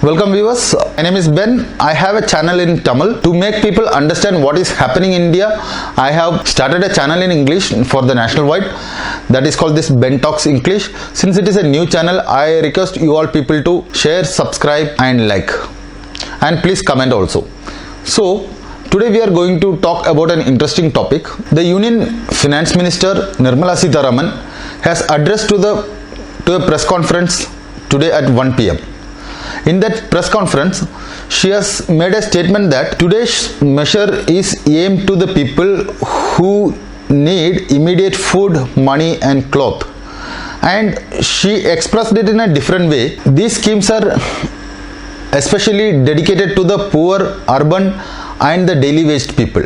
Welcome viewers, my name is Ben. I have a channel in Tamil to make people understand what is happening in India. I have started a channel in English for the national wide, that is called this Ben Talks English. Since it is a new channel, I request you all people to share, subscribe and like, and please comment also. So today we are going to talk about an interesting topic. The Union Finance Minister Nirmala Sitaraman has addressed to a press conference today at 1 p.m. In that press conference, she has made a statement that today's measure is aimed to the people who need immediate food, money and cloth. And she expressed it in a different way. These schemes are especially dedicated to the poor, urban and the daily wage people.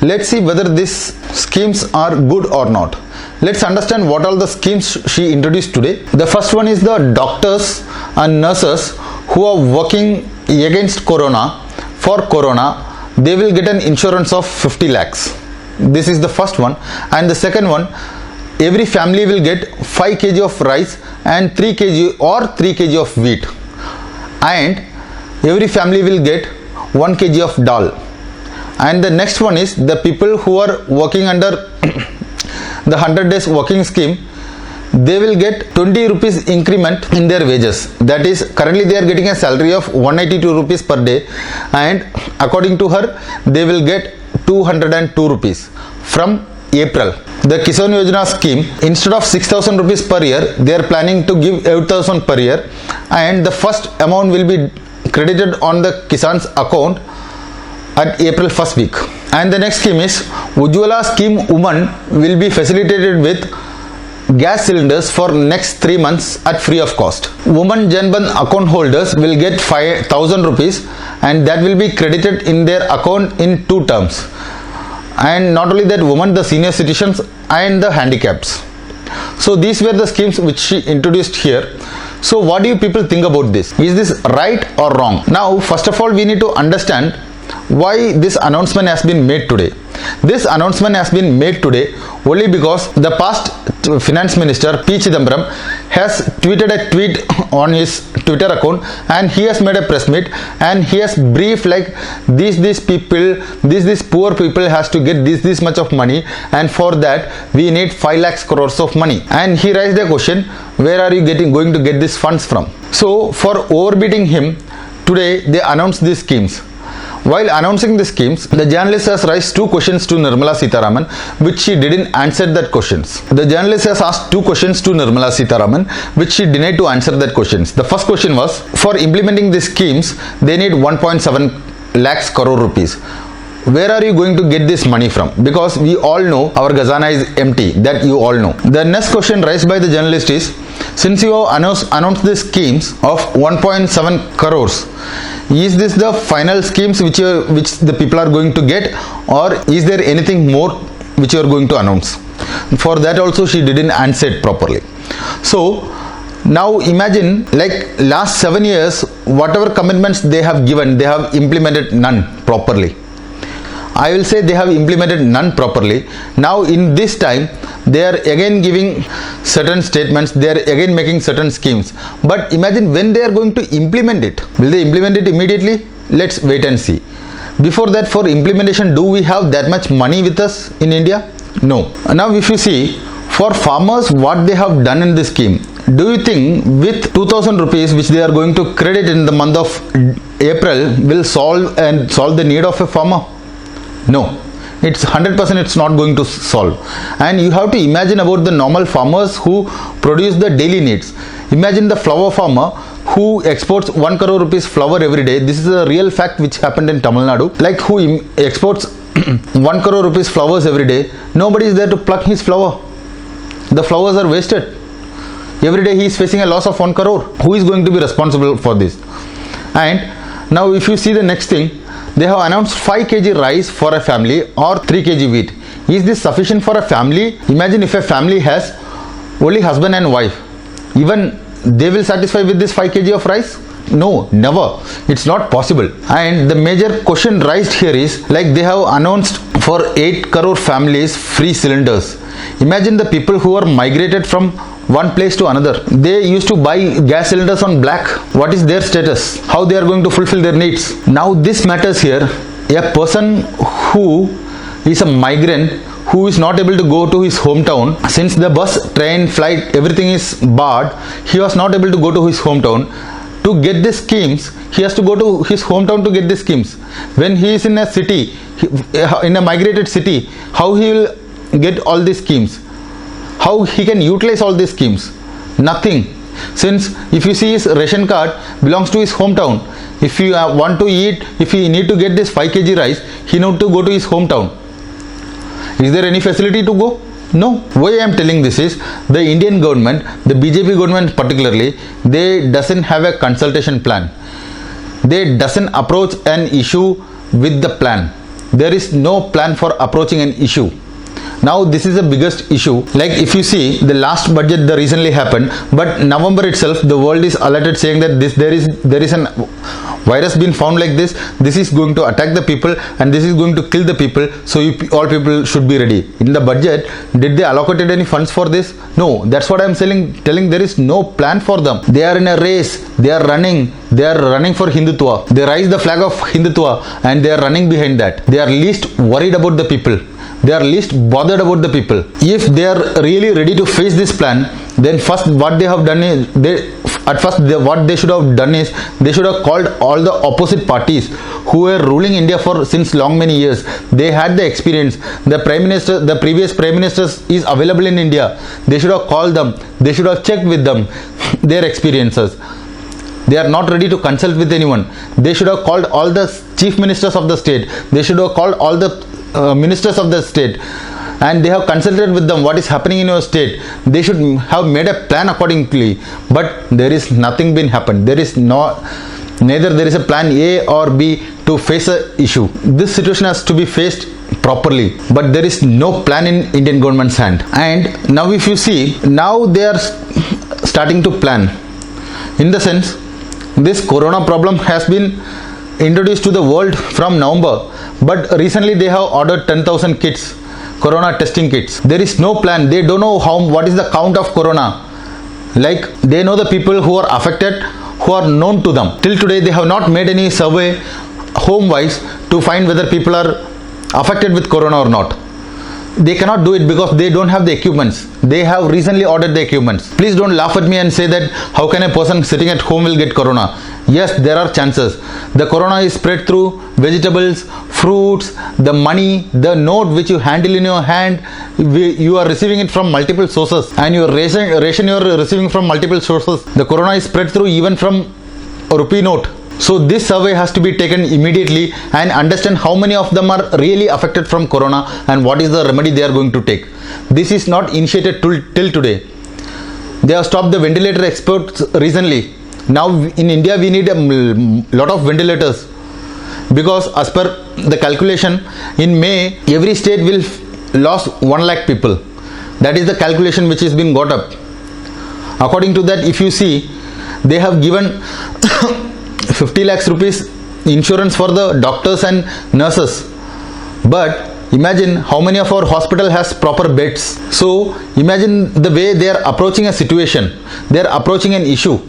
Let's see whether these schemes are good or not. Let's understand what all the schemes she introduced today. The first one is the doctors and nurses who are working against Corona. For Corona, they will get an insurance of 50 lakhs. This is the first one. And the second one, every family will get 5 kg of rice and 3 kg or 3 kg of wheat. And every family will get 1 kg of dal. And the next one is the people who are working under the 100 days working scheme, they will get 20 rupees increment in their wages. That is, currently they are getting a salary of 182 rupees per day, and according to her, they will get 202 rupees from April. The Kisan Yojana scheme, instead of 6,000 rupees per year, they are planning to give 8,000 per year, and the first amount will be credited on the Kisan's account at April first week. And the next scheme is Ujjwala scheme women will be facilitated with gas cylinders for next 3 months at free of cost. Women Janban account holders will get 5,000 rupees and that will be credited in their account in 2 terms. And not only that, women, the senior citizens and the handicaps. So these were the schemes which she introduced here. So what do you people think about this? Is this right or wrong? Now, first of all, we need to understand why this announcement has been made today. This announcement has been made today only because the past finance minister P. Chidambaram has tweeted a tweet on his Twitter account, and he has made a press meet and he has briefed like these people, these poor people has to get this much of money, and for that we need 5 lakhs crores of money. And he raised a question, where are you going to get these funds from? So for overbeating him, today they announced these schemes. While announcing the schemes, the journalist has raised 2 questions to Nirmala Sitaraman, which she didn't answer that questions. The journalist has asked 2 questions to Nirmala Sitaraman, which she denied to answer that questions. The first question was, for implementing these schemes, they need 1.7 lakhs crore rupees. Where are you going to get this money from? Because we all know our Khazana is empty, that you all know. The next question raised by the journalist is, since you have announced the schemes of 1.7 crores, is this the final schemes which the people are going to get, or is there anything more which you are going to announce? For that also she didn't answer it properly. So now imagine, like last 7 years, whatever commitments they have given, they have implemented none properly. I will say they have implemented none properly. Now in this time, they are again giving certain statements, they are again making certain schemes. But imagine when they are going to implement it. Will they implement it immediately? Let's wait and see. Before that, for implementation, do we have that much money with us in India? No. Now if you see, for farmers, what they have done in this scheme, do you think with 2,000 rupees which they are going to credit in the month of April will solve the need of a farmer? No, it's 100% it's not going to solve. And you have to imagine about the normal farmers who produce the daily needs. Imagine the flower farmer who exports 1 crore rupees flower every day. This is a real fact which happened in Tamil Nadu. Like who exports 1 crore rupees flowers every day. Nobody is there to pluck his flower. The flowers are wasted. Every day he is facing a loss of 1 crore. Who is going to be responsible for this? And now if you see the next thing, they have announced 5 kg rice for a family or 3 kg wheat. Is this sufficient for a family? Imagine if a family has only husband and wife. Even they will satisfy with this 5 kg of rice? No, never. It's not possible. And the major question raised here is, like they have announced for 8 crore families free cylinders. Imagine the people who are migrated from one place to another. They used to buy gas cylinders on black. What is their status? How they are going to fulfill their needs? Now this matters here. A person who is a migrant who is not able to go to his hometown, since the bus, train, flight, everything is barred, he was not able to go to his hometown. To get these schemes, he has to go to his hometown to get these schemes. When he is in a city, in a migrated city, how he will get all these schemes? How he can utilize all these schemes? Nothing. Since if you see his ration card belongs to his hometown, if you want to eat, if you need to get this 5 kg rice, he need to go to his hometown. Is there any facility to go? No. Why I am telling this is, the Indian government, the BJP government particularly, they doesn't have a consultation plan. They doesn't approach an issue with the plan. There is no plan for approaching an issue. Now this is the biggest issue. Like if you see the last budget that recently happened, but November itself the world is alerted saying that there is an virus been found like this. This is going to attack the people and this is going to kill the people. So all people should be ready. In the budget, did they allocated any funds for this? No. That's what I am telling. There is no plan for them. They are in a race. They are running for Hindutva. They raise the flag of Hindutva and they are running behind that. They are least worried about the people. They are least bothered about the people. If they are really ready to face this plan, then first what they have done is, what they should have done is, they should have called all the opposite parties who were ruling India for since long many years. They had the experience. The Prime Minister, the previous Prime Minister is available in India. They should have called them. They should have checked with them their experiences. They are not ready to consult with anyone. They should have called all the chief ministers of the state. They should have called all the ministers of the state, and they have consulted with them what is happening in your state. They should have made a plan accordingly, but there is nothing been happened. There is neither there is a plan A or B to face a issue. This situation has to be faced properly, but there is no plan in Indian government's hand. And now if you see, now they are starting to plan, in the sense this corona problem has been introduced to the world from November, but recently they have ordered 10,000 kits, corona testing kits. There is no plan. They don't know what is the count of corona. Like they know the people who are affected, who are known to them. Till today they have not made any survey home wise to find whether people are affected with corona or not. They cannot do it because they don't have the equipments. They have recently ordered the equipments. Please don't laugh at me and say that how can a person sitting at home will get corona. Yes, there are chances. The corona is spread through vegetables, fruits, the money, the note which you handle in your hand. You are receiving it from multiple sources, and your ration you are receiving from multiple sources. The corona is spread through even from a rupee note. So this survey has to be taken immediately and understand how many of them are really affected from corona and what is the remedy they are going to take. This is not initiated till today. They have stopped the ventilator exports recently. Now in India we need a lot of ventilators, because as per the calculation, in May every state will lose 1 lakh people. That is the calculation which has been got up. According to that, if you see, they have given 50 lakhs rupees insurance for the doctors and nurses, but imagine how many of our hospital has proper beds. So imagine the way they are approaching a situation, they are approaching an issue.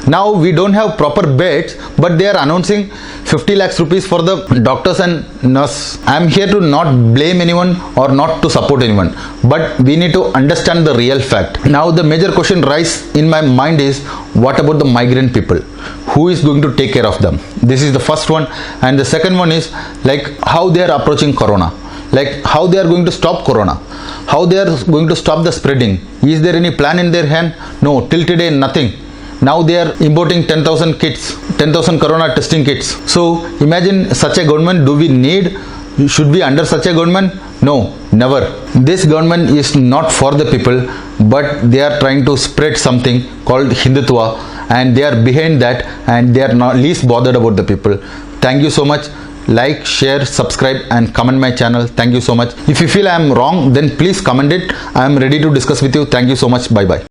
Now we don't have proper beds, but they are announcing 50 lakhs rupees for the doctors and nurse. I am here to not blame anyone or not to support anyone, but we need to understand the real fact. Now the major question rises in my mind is, what about the migrant people? Who is going to take care of them? This is the first one. And the second one is like how they are approaching corona, like how they are going to stop corona, how they are going to stop the spreading. Is there any plan in their hand? No, till today nothing. Now they are importing 10,000 kits, 10,000 corona testing kits. So imagine such a government. Do we need, should we under such a government? No, never. This government is not for the people, but they are trying to spread something called Hindutva, and they are behind that, and they are not least bothered about the people. Thank you so much. Like, share, subscribe and comment my channel. Thank you so much. If you feel I am wrong, then please comment it. I am ready to discuss with you. Thank you so much. Bye bye.